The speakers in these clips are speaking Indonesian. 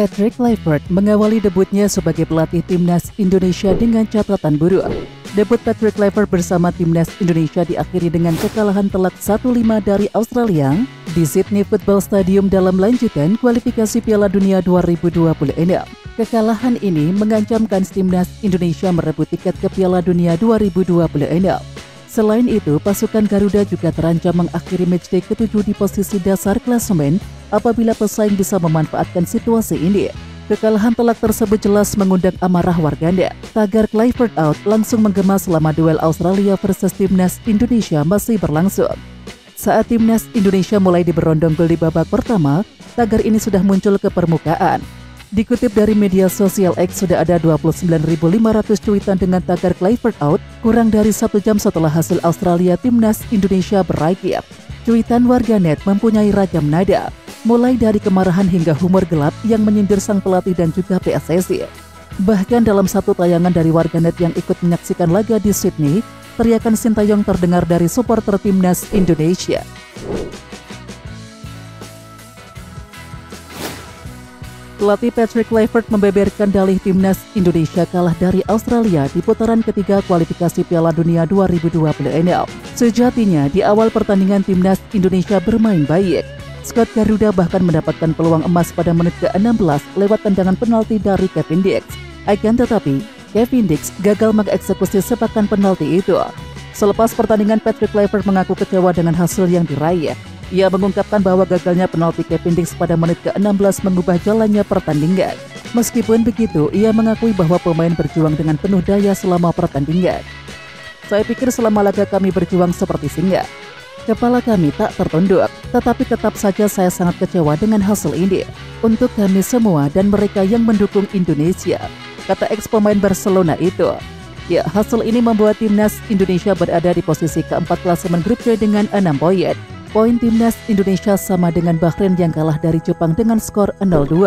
Patrick Kluivert mengawali debutnya sebagai pelatih timnas Indonesia dengan catatan buruk. Debut Patrick Kluivert bersama timnas Indonesia diakhiri dengan kekalahan telak 1-5 dari Australia di Sydney Football Stadium dalam lanjutan kualifikasi Piala Dunia 2026. Kekalahan ini mengancamkan timnas Indonesia merebut tiket ke Piala Dunia 2026. Selain itu, pasukan Garuda juga terancam mengakhiri matchday ke-7 di posisi dasar klasemen apabila pesaing bisa memanfaatkan situasi ini. Kekalahan telak tersebut jelas mengundang amarah warganet. Tagar Kluivert out langsung menggema selama duel Australia versus timnas Indonesia masih berlangsung. Saat timnas Indonesia mulai diberondong gol di babak pertama, tagar ini sudah muncul ke permukaan. Dikutip dari media sosial X, sudah ada 29.500 cuitan dengan tagar Kluivert out kurang dari 1 jam setelah hasil Australia timnas Indonesia berakhir. Cuitan warganet mempunyai ragam nada, mulai dari kemarahan hingga humor gelap yang menyindir sang pelatih dan juga PSSI. Bahkan dalam satu tayangan dari warganet yang ikut menyaksikan laga di Sydney, teriakan Sintayong terdengar dari supporter timnas Indonesia. Pelatih Patrick Kluivert membeberkan dalih timnas Indonesia kalah dari Australia di putaran ketiga kualifikasi Piala Dunia 2026. Sejatinya, di awal pertandingan timnas Indonesia bermain baik. Skuad Garuda bahkan mendapatkan peluang emas pada menit ke-16 lewat tendangan penalti dari Kevin Dix. Akan tetapi, Kevin Dix gagal mengeksekusi sepakan penalti itu. Selepas pertandingan, Patrick Kluivert mengaku kecewa dengan hasil yang diraih. Ia mengungkapkan bahwa gagalnya penalti Kevin Dix pada menit ke-16 mengubah jalannya pertandingan. Meskipun begitu, ia mengakui bahwa pemain berjuang dengan penuh daya selama pertandingan. Saya pikir selama laga kami berjuang seperti singa. Kepala kami tak tertunduk, tetapi tetap saja saya sangat kecewa dengan hasil ini. Untuk kami semua dan mereka yang mendukung Indonesia, kata ex pemain Barcelona itu. Ya, hasil ini membuat timnas Indonesia berada di posisi keempat klasemen grup C dengan 6 poin. Poin timnas Indonesia sama dengan Bahrain yang kalah dari Jepang dengan skor 0-2.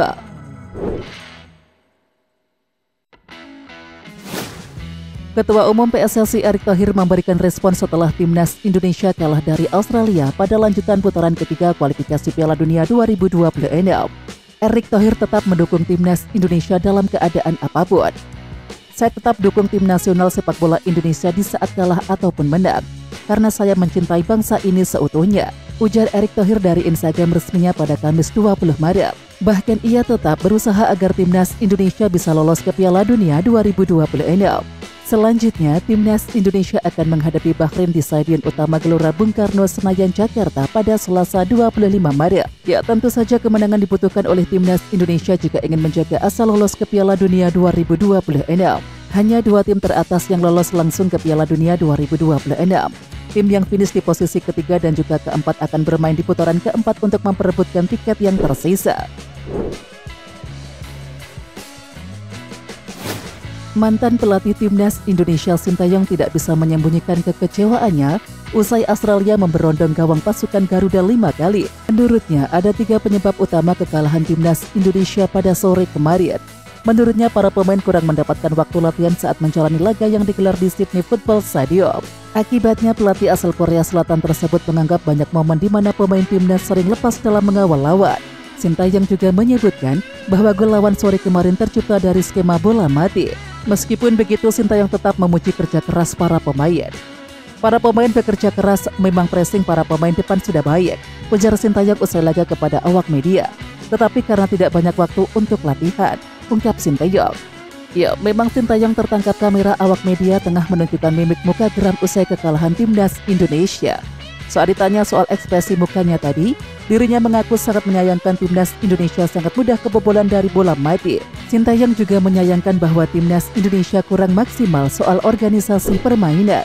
Ketua Umum PSSI Erick Thohir memberikan respon setelah timnas Indonesia kalah dari Australia pada lanjutan putaran ketiga kualifikasi Piala Dunia 2026. Erick Thohir tetap mendukung timnas Indonesia dalam keadaan apapun. Saya tetap dukung tim nasional sepak bola Indonesia di saat kalah ataupun menang, karena saya mencintai bangsa ini seutuhnya, ujar Erick Thohir dari Instagram resminya pada Kamis 20 Maret. Bahkan ia tetap berusaha agar timnas Indonesia bisa lolos ke Piala Dunia 2026. Selanjutnya, timnas Indonesia akan menghadapi Bahrain di Stadion Utama Gelora Bung Karno, Senayan, Jakarta pada Selasa 25 Maret. Ya, tentu saja kemenangan dibutuhkan oleh timnas Indonesia jika ingin menjaga asa lolos ke Piala Dunia 2026. Hanya 2 tim teratas yang lolos langsung ke Piala Dunia 2026. Tim yang finish di posisi ketiga dan juga keempat akan bermain di putaran keempat untuk memperebutkan tiket yang tersisa. Mantan pelatih timnas Indonesia Sintayong tidak bisa menyembunyikan kekecewaannya usai Australia memberondong gawang pasukan Garuda 5 kali. Menurutnya, ada 3 penyebab utama kekalahan timnas Indonesia pada sore kemarin. Menurutnya, para pemain kurang mendapatkan waktu latihan saat menjalani laga yang digelar di Sydney Football Stadium. Akibatnya, pelatih asal Korea Selatan tersebut menganggap banyak momen di mana pemain timnas sering lepas dalam mengawal lawan. Sintayong juga menyebutkan bahwa gol lawan sore kemarin tercipta dari skema bola mati. Meskipun begitu, Sintayong tetap memuji kerja keras para pemain. Para pemain bekerja keras, memang pressing para pemain depan sudah baik, ujar Sintayong usai laga kepada awak media. Tetapi karena tidak banyak waktu untuk latihan, ungkap Sintayong. Ya, memang Sintayong tertangkap kamera awak media tengah menunjukkan mimik muka geram usai kekalahan timnas Indonesia. Saat ditanya soal ekspresi mukanya tadi, dirinya mengaku sangat menyayangkan timnas Indonesia sangat mudah kebobolan dari bola mati. Sintayong juga menyayangkan bahwa timnas Indonesia kurang maksimal soal organisasi permainan.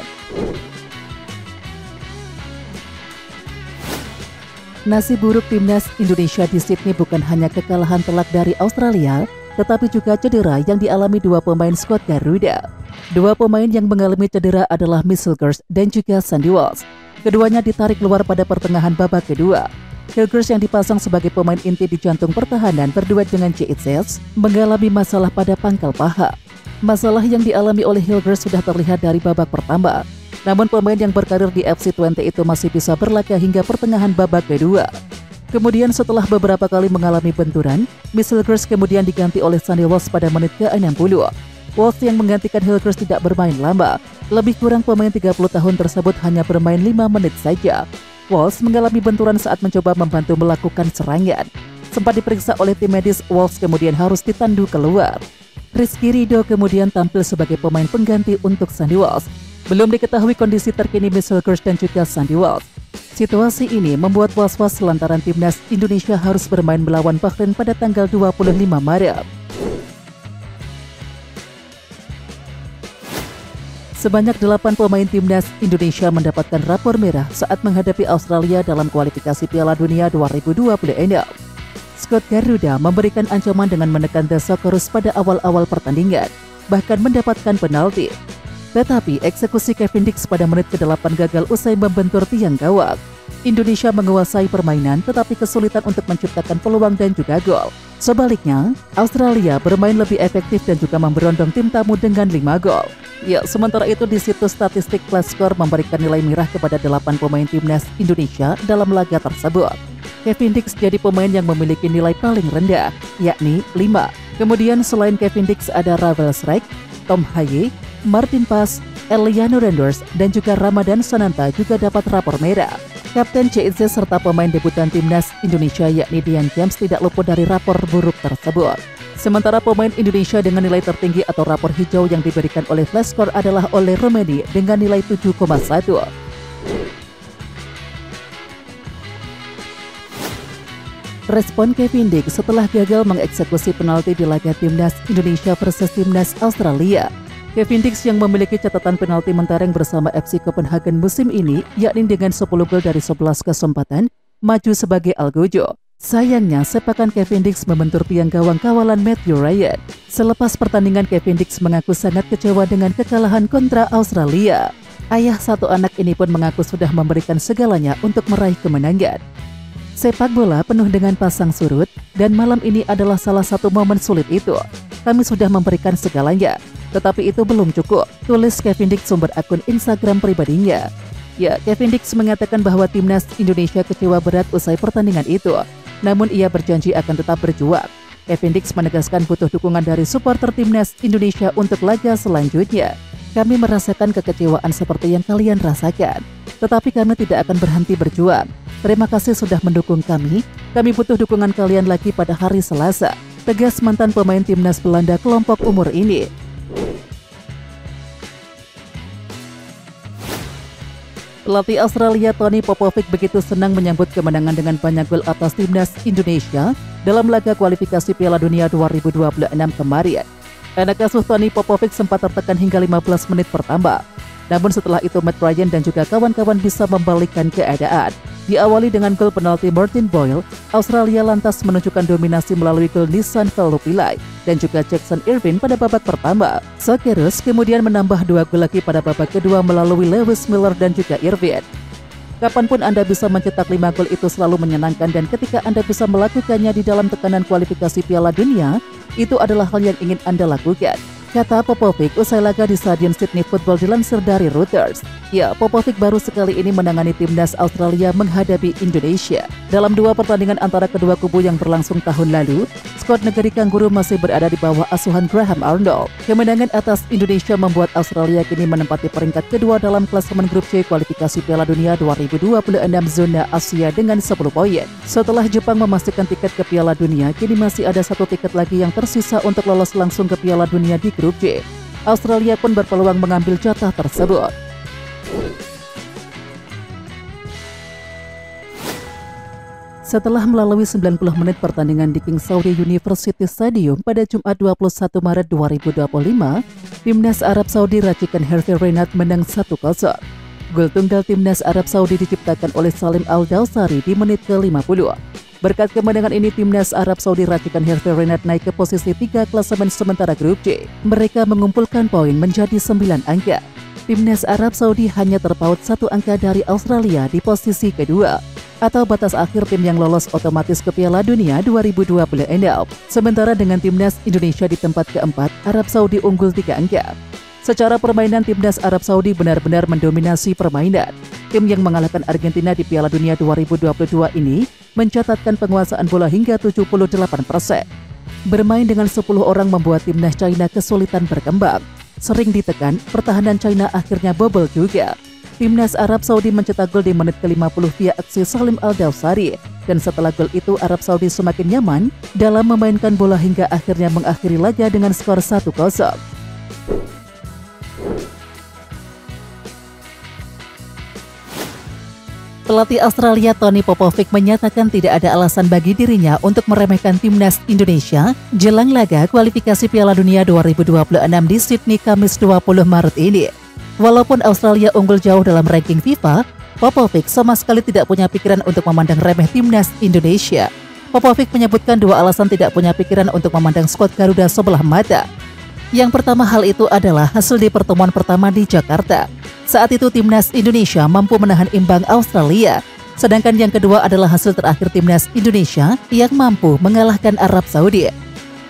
Nasib buruk timnas Indonesia di Sydney bukan hanya kekalahan telak dari Australia, tetapi juga cedera yang dialami 2 pemain skuad Garuda. 2 pemain yang mengalami cedera adalah Mitch Hilgers dan juga Sandy Walsh. Keduanya ditarik keluar pada pertengahan babak kedua. Hilgers yang dipasang sebagai pemain inti di jantung pertahanan berduet dengan J.H. mengalami masalah pada pangkal paha. Masalah yang dialami oleh Hilgers sudah terlihat dari babak pertama. Namun pemain yang berkarir di FC Twente itu masih bisa berlaga hingga pertengahan babak kedua. Kemudian setelah beberapa kali mengalami benturan, Miss Hilgers kemudian diganti oleh Sandy Walsh pada menit ke-60. Walsh yang menggantikan Hilgers tidak bermain lama. Lebih kurang pemain 30 tahun tersebut hanya bermain 5 menit saja. Walsh mengalami benturan saat mencoba membantu melakukan serangan. Sempat diperiksa oleh tim medis, Walsh kemudian harus ditandu keluar. Rizky Ridho kemudian tampil sebagai pemain pengganti untuk Sandy Walsh. Belum diketahui kondisi terkini Miss Hilgers dan juga Sandy Walsh. Situasi ini membuat was-was lantaran timnas Indonesia harus bermain melawan Bahrain pada tanggal 25 Maret. Sebanyak 8 pemain timnas Indonesia mendapatkan rapor merah saat menghadapi Australia dalam kualifikasi Piala Dunia 2026. Skuad Garuda memberikan ancaman dengan menekan The Socceroos pada awal-awal pertandingan, bahkan mendapatkan penalti. Tetapi eksekusi Kevin Dix pada menit ke-8 gagal usai membentur tiang gawang. Indonesia menguasai permainan tetapi kesulitan untuk menciptakan peluang dan juga gol. Sebaliknya, Australia bermain lebih efektif dan juga memberondong tim tamu dengan 5 gol. Ya, sementara itu di situs statistik Flashscore memberikan nilai merah kepada 8 pemain timnas Indonesia dalam laga tersebut. Kevin Dix jadi pemain yang memiliki nilai paling rendah, yakni 5. Kemudian selain Kevin Dix ada Ravel Srek, Tom Haye, Martin Pas, Eliano Renders, dan juga Ramadan Sananta juga dapat rapor merah. Kapten CIC serta pemain debutan timnas Indonesia yakni Dian James tidak luput dari rapor buruk tersebut. Sementara pemain Indonesia dengan nilai tertinggi atau rapor hijau yang diberikan oleh Flashscore adalah Ole Romedi dengan nilai 7,1. Respon Kevin Dix setelah gagal mengeksekusi penalti di laga timnas Indonesia versus timnas Australia. Kevin Dix yang memiliki catatan penalti mentereng bersama FC Copenhagen musim ini, yakni dengan 10 gol dari 11 kesempatan, maju sebagai Algojo. Sayangnya, sepakan Kevin Dix membentur tiang gawang kawalan Matthew Ryan. Selepas pertandingan, Kevin Dix mengaku sangat kecewa dengan kekalahan kontra Australia. Ayah satu anak ini pun mengaku sudah memberikan segalanya untuk meraih kemenangan. Sepak bola penuh dengan pasang surut, dan malam ini adalah salah satu momen sulit itu. Kami sudah memberikan segalanya, tetapi itu belum cukup, tulis Kevin Dix sumber akun Instagram pribadinya. Ya, Kevin Dix mengatakan bahwa timnas Indonesia kecewa berat usai pertandingan itu, namun ia berjanji akan tetap berjuang. Kevin Dix menegaskan butuh dukungan dari supporter timnas Indonesia untuk laga selanjutnya. Kami merasakan kekecewaan seperti yang kalian rasakan, tetapi kami tidak akan berhenti berjuang. Terima kasih sudah mendukung kami. Kami butuh dukungan kalian lagi pada hari Selasa, tegas mantan pemain timnas Belanda kelompok umur ini. Pelatih Australia Tony Popovic begitu senang menyambut kemenangan dengan banyak gol atas timnas Indonesia dalam laga kualifikasi Piala Dunia 2026 kemarin. Anak asuh Tony Popovic sempat tertekan hingga 15 menit pertama. Namun setelah itu Matt Ryan dan juga kawan-kawan bisa membalikkan keadaan. Diawali dengan gol penalti Martin Boyle, Australia lantas menunjukkan dominasi melalui gol Nissan Velupillai dan juga Jackson Irvine pada babak pertama. Socceroos kemudian menambah 2 gol lagi pada babak kedua melalui Lewis Miller dan juga Irvine. Kapanpun Anda bisa mencetak 5 gol itu selalu menyenangkan, dan ketika Anda bisa melakukannya di dalam tekanan kualifikasi Piala Dunia, itu adalah hal yang ingin Anda lakukan, kata Popovic usai laga di Stadion Sydney Football dilansir dari Reuters. Ya, Popovic baru sekali ini menangani timnas Australia menghadapi Indonesia. Dalam 2 pertandingan antara kedua kubu yang berlangsung tahun lalu, skuad negeri Kanguru masih berada di bawah asuhan Graham Arnold. Kemenangan atas Indonesia membuat Australia kini menempati peringkat kedua dalam klasemen grup C kualifikasi Piala Dunia 2026 zona Asia dengan 10 poin. Setelah Jepang memastikan tiket ke Piala Dunia, kini masih ada 1 tiket lagi yang tersisa untuk lolos langsung ke Piala Dunia di grup C. Australia pun berpeluang mengambil jatah tersebut. Setelah melalui 90 menit pertandingan di King Saudi University Stadium pada Jumat 21 Maret 2025, timnas Arab Saudi racikan Hervé Renard menang 1-0. Gol tunggal timnas Arab Saudi diciptakan oleh Salim Al-Dawsari di menit ke-50. Berkat kemenangan ini, timnas Arab Saudi racikan Hervé Renard naik ke posisi 3 klasemen sementara grup C. Mereka mengumpulkan poin menjadi 9 angka. Timnas Arab Saudi hanya terpaut 1 angka dari Australia di posisi kedua, atau batas akhir tim yang lolos otomatis ke Piala Dunia 2026. Sementara dengan timnas Indonesia di tempat keempat, Arab Saudi unggul 3 angka. Secara permainan, timnas Arab Saudi benar-benar mendominasi permainan. Tim yang mengalahkan Argentina di Piala Dunia 2022 ini mencatatkan penguasaan bola hingga 78%. Bermain dengan 10 orang membuat timnas China kesulitan berkembang. Sering ditekan, pertahanan China akhirnya bobol juga. Timnas Arab Saudi mencetak gol di menit ke-50 via aksi Salim Al-Dawsari. Dan setelah gol itu Arab Saudi semakin nyaman dalam memainkan bola hingga akhirnya mengakhiri laga dengan skor 1-0. Pelatih Australia Tony Popovic menyatakan tidak ada alasan bagi dirinya untuk meremehkan timnas Indonesia jelang laga kualifikasi Piala Dunia 2026 di Sydney Kamis 20 Maret ini. Walaupun Australia unggul jauh dalam ranking FIFA, Popovic sama sekali tidak punya pikiran untuk memandang remeh timnas Indonesia. Popovic menyebutkan dua alasan tidak punya pikiran untuk memandang skuad Garuda sebelah mata. Yang pertama, hal itu adalah hasil di pertemuan pertama di Jakarta. Saat itu timnas Indonesia mampu menahan imbang Australia. Sedangkan yang kedua adalah hasil terakhir timnas Indonesia yang mampu mengalahkan Arab Saudi.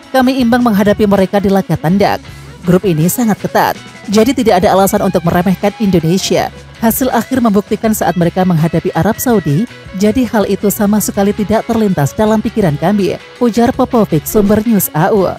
Kami imbang menghadapi mereka di laga tandang. Grup ini sangat ketat, jadi tidak ada alasan untuk meremehkan Indonesia. Hasil akhir membuktikan saat mereka menghadapi Arab Saudi, jadi hal itu sama sekali tidak terlintas dalam pikiran kami, ujar Popovic, sumber News AU.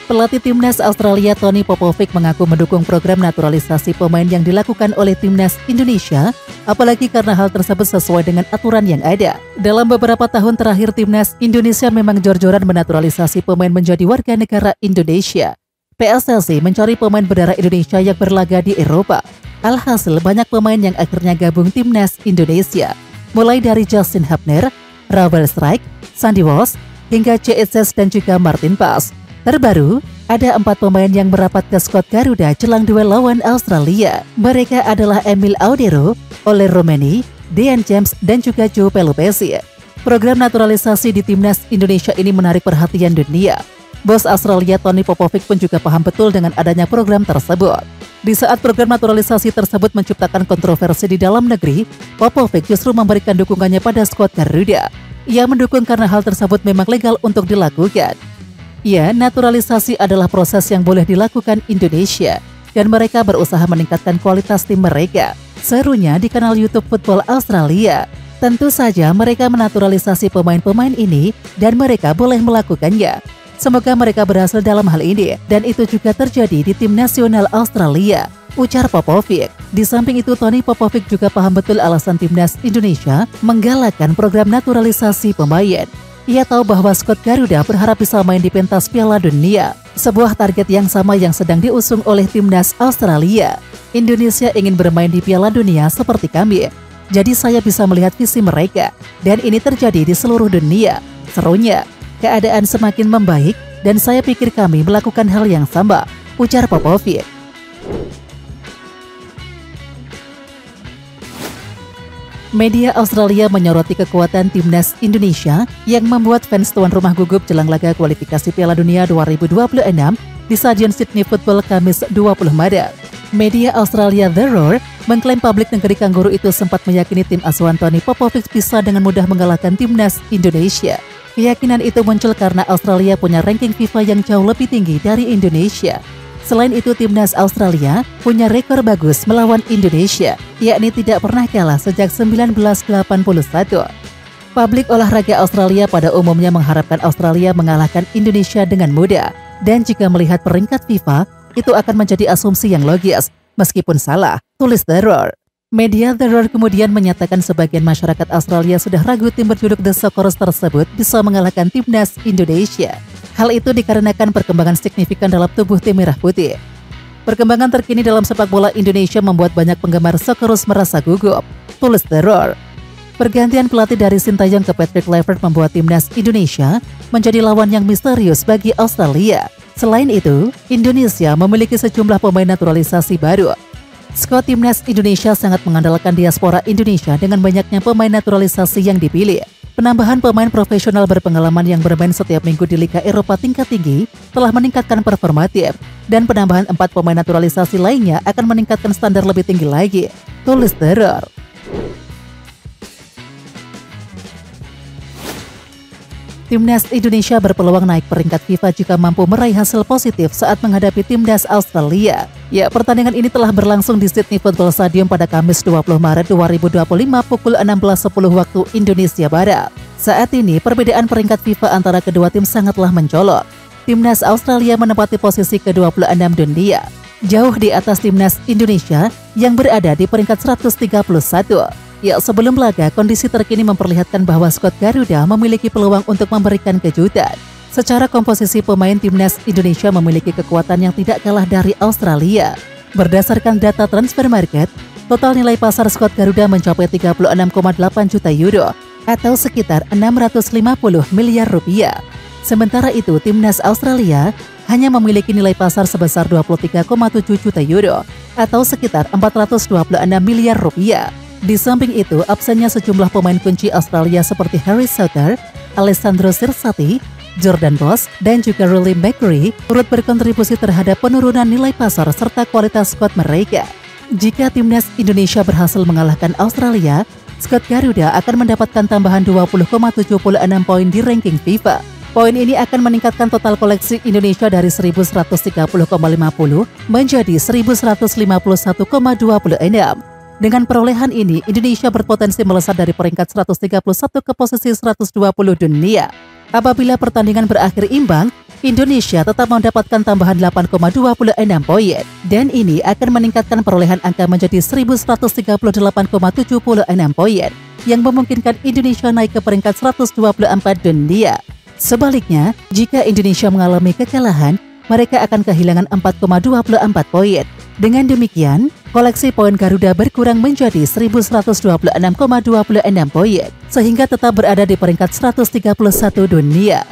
Pelatih timnas Australia Tony Popovic mengaku mendukung program naturalisasi pemain yang dilakukan oleh timnas Indonesia, apalagi karena hal tersebut sesuai dengan aturan yang ada. Dalam beberapa tahun terakhir, timnas Indonesia memang jor-joran menaturalisasi pemain menjadi warga negara Indonesia. PSSI mencari pemain berdarah Indonesia yang berlaga di Eropa. Alhasil banyak pemain yang akhirnya gabung timnas Indonesia, mulai dari Justin Hubner, Rawel Strijk, Sandy Walsh, hingga CSS dan juga Martin Paes. Terbaru, ada 4 pemain yang merapat ke skuad Garuda jelang duel lawan Australia. Mereka adalah Emil Audero, Ole Romeni, Dean James, dan juga Joe Pelupesi. Program naturalisasi di timnas Indonesia ini menarik perhatian dunia. Bos Australia Tony Popovic pun juga paham betul dengan adanya program tersebut. Di saat program naturalisasi tersebut menciptakan kontroversi di dalam negeri, Popovic justru memberikan dukungannya pada skuad Garuda. Ia mendukung karena hal tersebut memang legal untuk dilakukan. Ya, naturalisasi adalah proses yang boleh dilakukan Indonesia, dan mereka berusaha meningkatkan kualitas tim mereka. Serunya di kanal YouTube Football Australia. Tentu saja mereka menaturalisasi pemain-pemain ini, dan mereka boleh melakukannya. Semoga mereka berhasil dalam hal ini, dan itu juga terjadi di tim nasional Australia, ujar Popovic. Di samping itu, Tony Popovic juga paham betul alasan timnas Indonesia menggalakkan program naturalisasi pemain. Ia tahu bahwa skuad Garuda berharap bisa main di pentas Piala Dunia, sebuah target yang sama yang sedang diusung oleh timnas Australia. Indonesia ingin bermain di Piala Dunia seperti kami, jadi saya bisa melihat visi mereka, dan ini terjadi di seluruh dunia. Serunya, keadaan semakin membaik, dan saya pikir kami melakukan hal yang sama, ujar Popovic. Media Australia menyoroti kekuatan timnas Indonesia yang membuat fans tuan rumah gugup jelang laga kualifikasi Piala Dunia 2026 di Stadion Sydney Football Kamis 20 Maret. Media Australia The Roar mengklaim publik negeri Kanguru itu sempat meyakini tim asuhan Tony Popovic bisa dengan mudah mengalahkan timnas Indonesia. Keyakinan itu muncul karena Australia punya ranking FIFA yang jauh lebih tinggi dari Indonesia. Selain itu, timnas Australia punya rekor bagus melawan Indonesia, yakni tidak pernah kalah sejak 1981. Publik olahraga Australia pada umumnya mengharapkan Australia mengalahkan Indonesia dengan mudah, dan jika melihat peringkat FIFA, itu akan menjadi asumsi yang logis, meskipun salah, tulis The Roar. Media The Roar kemudian menyatakan sebagian masyarakat Australia sudah ragu tim berjuluk The Socceroos tersebut bisa mengalahkan timnas Indonesia. Hal itu dikarenakan perkembangan signifikan dalam tubuh tim merah putih. Perkembangan terkini dalam sepak bola Indonesia membuat banyak penggemar Socceroos merasa gugup, tulis The Roar. Pergantian pelatih dari Sintayong ke Patrick Kluivert membuat timnas Indonesia menjadi lawan yang misterius bagi Australia. Selain itu, Indonesia memiliki sejumlah pemain naturalisasi baru. Skuad timnas Indonesia sangat mengandalkan diaspora Indonesia dengan banyaknya pemain naturalisasi yang dipilih. Penambahan pemain profesional berpengalaman yang bermain setiap minggu di Liga Eropa tingkat tinggi telah meningkatkan performa tim, dan penambahan 4 pemain naturalisasi lainnya akan meningkatkan standar lebih tinggi lagi, tulis The Roar. Timnas Indonesia berpeluang naik peringkat FIFA jika mampu meraih hasil positif saat menghadapi timnas Australia Ya, pertandingan ini telah berlangsung di Sydney Football Stadium pada Kamis 20 Maret 2025 pukul 16.10 waktu Indonesia Barat. Saat ini, perbedaan peringkat FIFA antara kedua tim sangatlah mencolok. Timnas Australia menempati posisi ke-26 dunia, jauh di atas timnas Indonesia yang berada di peringkat 131. Ya, sebelum laga, kondisi terkini memperlihatkan bahwa skuad Garuda memiliki peluang untuk memberikan kejutan. Secara komposisi pemain timnas Indonesia memiliki kekuatan yang tidak kalah dari Australia. Berdasarkan data transfer market, total nilai pasar skuad Garuda mencapai 36,8 juta euro atau sekitar 650 miliar rupiah. Sementara itu, timnas Australia hanya memiliki nilai pasar sebesar 23,7 juta euro atau sekitar 426 miliar rupiah. Di samping itu, absennya sejumlah pemain kunci Australia seperti Harry Souttar, Alessandro Sirsati, Jordan Boss, dan juga Riley McCurry turut berkontribusi terhadap penurunan nilai pasar serta kualitas skuad mereka. Jika timnas Indonesia berhasil mengalahkan Australia, skuad Garuda akan mendapatkan tambahan 20,76 poin di ranking FIFA. Poin ini akan meningkatkan total koleksi Indonesia dari 1130,50 menjadi 1151,26. Dengan perolehan ini, Indonesia berpotensi melesat dari peringkat 131 ke posisi 120 dunia. Apabila pertandingan berakhir imbang, Indonesia tetap mendapatkan tambahan 8,26 poin, dan ini akan meningkatkan perolehan angka menjadi 1138,76 poin, yang memungkinkan Indonesia naik ke peringkat 124 dunia. Sebaliknya, jika Indonesia mengalami kekalahan, mereka akan kehilangan 4,24 poin. Dengan demikian, koleksi poin Garuda berkurang menjadi 1126,26 poin, sehingga tetap berada di peringkat 131 dunia.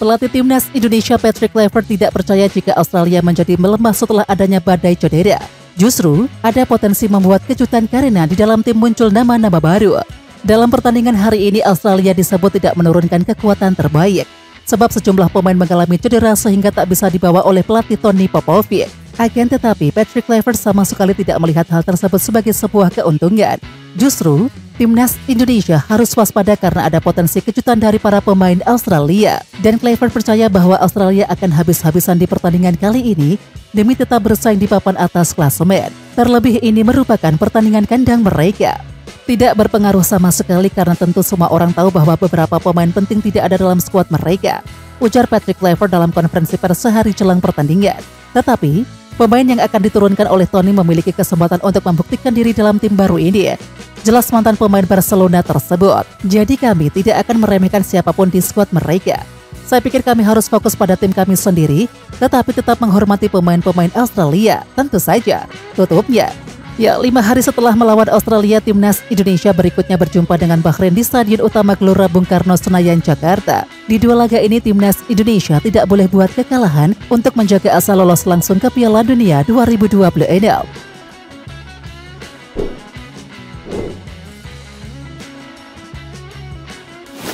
Pelatih timnas Indonesia Patrick Kluivert tidak percaya jika Australia menjadi melemah setelah adanya badai cedera. Justru, ada potensi membuat kejutan karena di dalam tim muncul nama-nama baru. Dalam pertandingan hari ini, Australia disebut tidak menurunkan kekuatan terbaik, sebab sejumlah pemain mengalami cedera sehingga tak bisa dibawa oleh pelatih Tony Popovic. Akan tetapi, Patrick Kluivert sama sekali tidak melihat hal tersebut sebagai sebuah keuntungan. Justru, timnas Indonesia harus waspada karena ada potensi kejutan dari para pemain Australia. Dan Kluivert percaya bahwa Australia akan habis-habisan di pertandingan kali ini demi tetap bersaing di papan atas klasemen. Terlebih ini merupakan pertandingan kandang mereka. Tidak berpengaruh sama sekali karena tentu semua orang tahu bahwa beberapa pemain penting tidak ada dalam skuad mereka, ujar Patrick Kluivert dalam konferensi pers sehari jelang pertandingan. Tetapi, pemain yang akan diturunkan oleh Tony memiliki kesempatan untuk membuktikan diri dalam tim baru ini, jelas mantan pemain Barcelona tersebut. Jadi kami tidak akan meremehkan siapapun di skuad mereka. Saya pikir kami harus fokus pada tim kami sendiri, tetapi tetap menghormati pemain-pemain Australia, tentu saja, tutupnya. Ya, 5 hari setelah melawan Australia, timnas Indonesia berikutnya berjumpa dengan Bahrain di Stadion Utama Gelora Bung Karno, Senayan, Jakarta. Di dua laga ini, timnas Indonesia tidak boleh buat kekalahan untuk menjaga asa lolos langsung ke Piala Dunia 2026.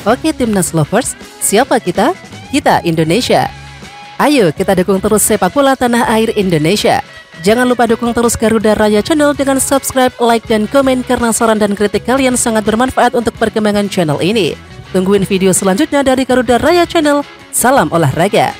Oke timnas lovers, siapa kita? Kita Indonesia. Ayo kita dukung terus sepak bola tanah air Indonesia. Jangan lupa dukung terus Garuda Raya Channel dengan subscribe, like, dan komen karena saran dan kritik kalian sangat bermanfaat untuk perkembangan channel ini. Tungguin video selanjutnya dari Garuda Raya Channel. Salam olahraga.